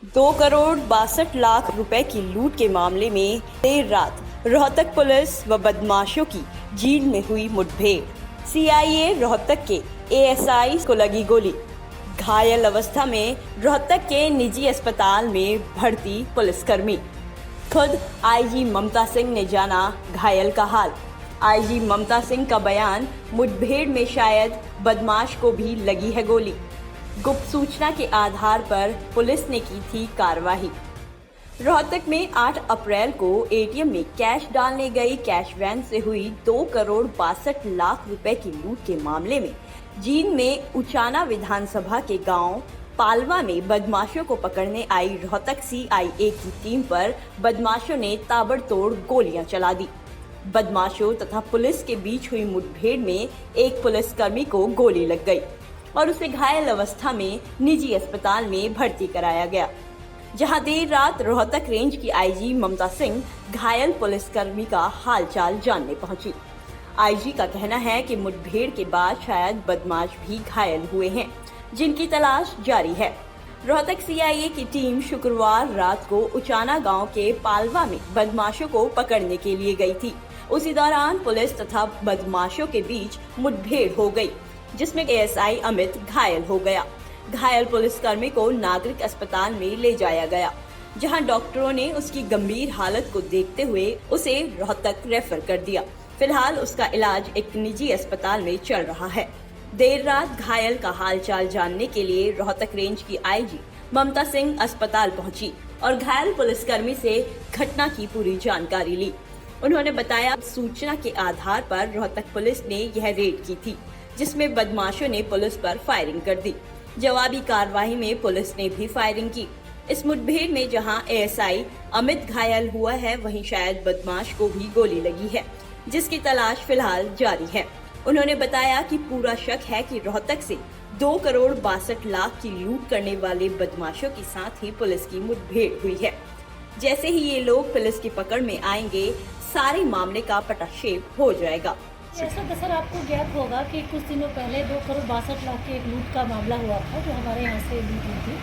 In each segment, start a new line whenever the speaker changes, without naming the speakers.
2,62 करोड़ रुपए की लूट के मामले में देर रात रोहतक पुलिस व बदमाशों की जींद में हुई मुठभेड़। सीआईए रोहतक के एएसआई को लगी गोली। घायल अवस्था में रोहतक के निजी अस्पताल में भर्ती पुलिसकर्मी। खुद आईजी ममता सिंह ने जाना घायल का हाल। आईजी ममता सिंह का बयान, मुठभेड़ में शायद बदमाश को भी लगी है गोली। गुप्त सूचना के आधार पर पुलिस ने की थी कार्रवाई। रोहतक में 8 अप्रैल को एटीएम में कैश डालने गई कैश वैन से हुई 2,62 करोड़ रुपए की लूट के मामले में जींद में उचाना विधानसभा के गांव पालवा में बदमाशों को पकड़ने आई रोहतक सीआईए की टीम पर बदमाशों ने ताबड़तोड़ गोलियां चला दी। बदमाशों तथा पुलिस के बीच हुई मुठभेड़ में एक पुलिसकर्मी को गोली लग गई और उसे घायल अवस्था में निजी अस्पताल में भर्ती कराया गया, जहां देर रात रोहतक रेंज की आईजी ममता सिंह घायल पुलिसकर्मी का हालचाल जानने पहुंची। आईजी का कहना है कि मुठभेड़ के बाद शायद बदमाश भी घायल हुए हैं, जिनकी तलाश जारी है। रोहतक सीआईए की टीम शुक्रवार रात को उचाना गांव के पालवा में बदमाशों को पकड़ने के लिए गई थी। उसी दौरान पुलिस तथा बदमाशों के बीच मुठभेड़ हो गई, जिसमें एएसआई अमित घायल हो गया। घायल पुलिसकर्मी को नागरिक अस्पताल में ले जाया गया, जहां डॉक्टरों ने उसकी गंभीर हालत को देखते हुए उसे रोहतक रेफर कर दिया। फिलहाल उसका इलाज एक निजी अस्पताल में चल रहा है। देर रात घायल का हालचाल जानने के लिए रोहतक रेंज की आईजी ममता सिंह अस्पताल पहुंची और घायल पुलिसकर्मी से घटना की पूरी जानकारी ली। उन्होंने बताया, सूचना के आधार पर रोहतक पुलिस ने यह रेड की थी, जिसमें बदमाशों ने पुलिस पर फायरिंग कर दी। जवाबी कार्रवाई में पुलिस ने भी फायरिंग की। इस मुठभेड़ में जहां एएसआई अमित घायल हुआ है, वहीं शायद बदमाश को भी गोली लगी है, जिसकी तलाश फिलहाल जारी है। उन्होंने बताया कि पूरा शक है कि रोहतक से 2,62 करोड़ की लूट करने वाले बदमाशों के साथ ही पुलिस की मुठभेड़ हुई है। जैसे ही ये लोग पुलिस की पकड़ में आएंगे, सारे मामले का पटाक्षेप हो जाएगा।
ऐसा तो सर आपको ज्ञात होगा कि कुछ दिनों पहले 2,62 करोड़ के एक लूट का मामला हुआ था, जो हमारे यहाँ से लूट हुई थी।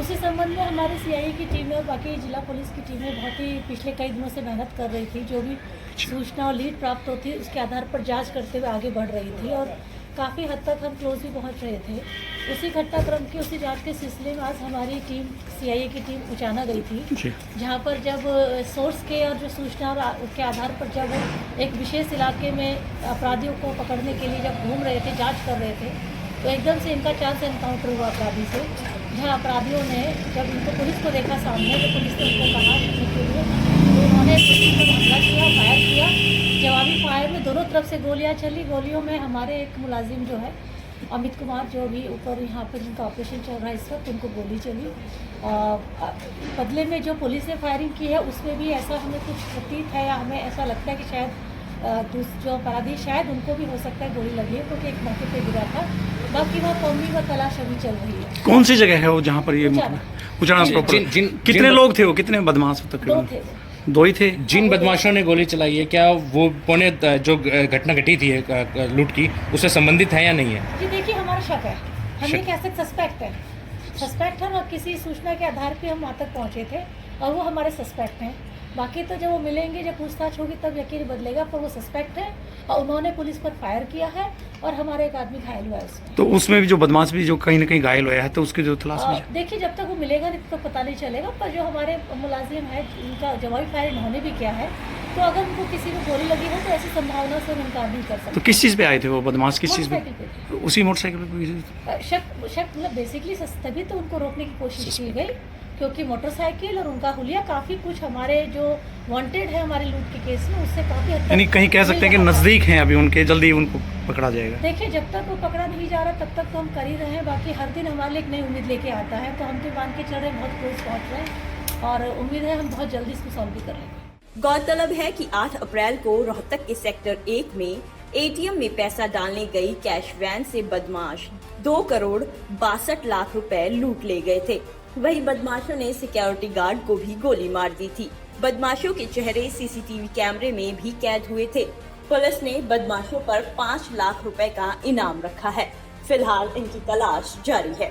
उसी संबंध में हमारी सीआईए की टीम और बाकी जिला पुलिस की टीमें बहुत ही पिछले कई दिनों से मेहनत कर रही थी। जो भी सूचना और लीड प्राप्त होती उसके आधार पर जांच करते हुए आगे बढ़ रही थी और काफ़ी हद तक हम क्लोज भी पहुँच रहे थे। उसी घटनाक्रम की उसी जांच के सिलसिले में आज हमारी टीम सीआईए की टीम उचाना गई थी, जहां पर जब सोर्स के और जो सूचना और उसके आधार पर जब एक विशेष इलाके में अपराधियों को पकड़ने के लिए जब घूम रहे थे, जांच कर रहे थे, तो एकदम से इनका चांस एनकाउंटर हुआ अपराधी से। जहां अपराधियों ने जब इनको पुलिस को देखा सामने, तो पुलिस ने उनको कहा के लिए, तो उन्होंने पुलिस पर हमला किया, फायर किया। जवाबी फायर में दोनों तरफ से गोलियां चली। गोलियों में हमारे एक मुलाजिम जो है अमित कुमार, जो भी ऊपर यहाँ पर जिनका ऑपरेशन चल रहा है इस वक्त, उनको गोली चली। बदले में जो पुलिस ने फायरिंग की है, उसमें भी ऐसा हमें कुछ प्रतीत है या हमें ऐसा लगता है कि शायद जो अपराधी शायद उनको भी हो सकता है गोली लगी है, क्योंकि एक मौके पे गिरा था। बाकी वह कौमी व तलाश अभी चल रही है।
कौन सी जगह है वो जहाँ पर ये उचाना प्रॉपर? कितने लोग थे वो, कितने बदमाश तक? दो ही थे।
जिन बदमाशों ने गोली चलाई है, क्या वो पौने जो घटना घटी थी लूट की, उससे संबंधित है या नहीं है?
जी देखिए, हमारा शक है, हम ये कह सकते सस्पेक्ट है और किसी सूचना के आधार पे हम वहाँ तक पहुँचे थे और वो हमारे सस्पेक्ट हैं। बाकी तो जब वो मिलेंगे, जब पूछताछ होगी तब यकीन बदलेगा, पर वो सस्पेक्ट है और उन्होंने पुलिस पर फायर किया है और हमारे एक आदमी घायल हुआ है उसमें।
तो उसमें भी जो बदमाश भी जो कहीं ना कहीं घायल हुआ है, तो उसके जो तलाश में
देखिए, जब तक वो मिलेगा नहीं तो पता नहीं चलेगा। पर जो हमारे मुलाजिम है, उनका जवाबी फायर इन्होंने भी किया है, तो अगर उनको किसी को गोली लगी है तो ऐसी संभावना से इनकार नहीं कर सकते।
तो किस चीज़ पे आए थे वो बदमाश? किस चीज़ पे? उसी मोटरसाइकिल पे?
शक मतलब बेसिकली तभी तो उनको रोकने की कोशिश की गई, क्योंकि मोटरसाइकिल और उनका हुलिया काफ़ी कुछ हमारे जो वांटेड है हमारे लूट के केस में, उससे काफ़ी हद तक,
यानी कहीं कह सकते हैं कि नज़दीक हैं अभी उनके, जल्दी उनको पकड़ा जाएगा।
देखिए, जब तक वो पकड़ा नहीं जा रहा तब तक तो हम कर ही रहे हैं। बाकी हर दिन हमारे लिए एक नई उम्मीद लेके आता है, तो हम तो मान के चल रहे हैं, बहुत क्लोज पहुँच रहे हैं और उम्मीद है हम बहुत जल्दी इसको सॉल्व भी कर लेंगे।
गौरतलब है कि 8 अप्रैल को रोहतक के सेक्टर 1 में एटीएम में पैसा डालने गई कैश वैन से बदमाश 2,62 करोड़ रुपए लूट ले गए थे। वही बदमाशों ने सिक्योरिटी गार्ड को भी गोली मार दी थी। बदमाशों के चेहरे सीसीटीवी कैमरे में भी कैद हुए थे। पुलिस ने बदमाशों पर 5 लाख रुपए का इनाम रखा है। फिलहाल इनकी तलाश जारी है।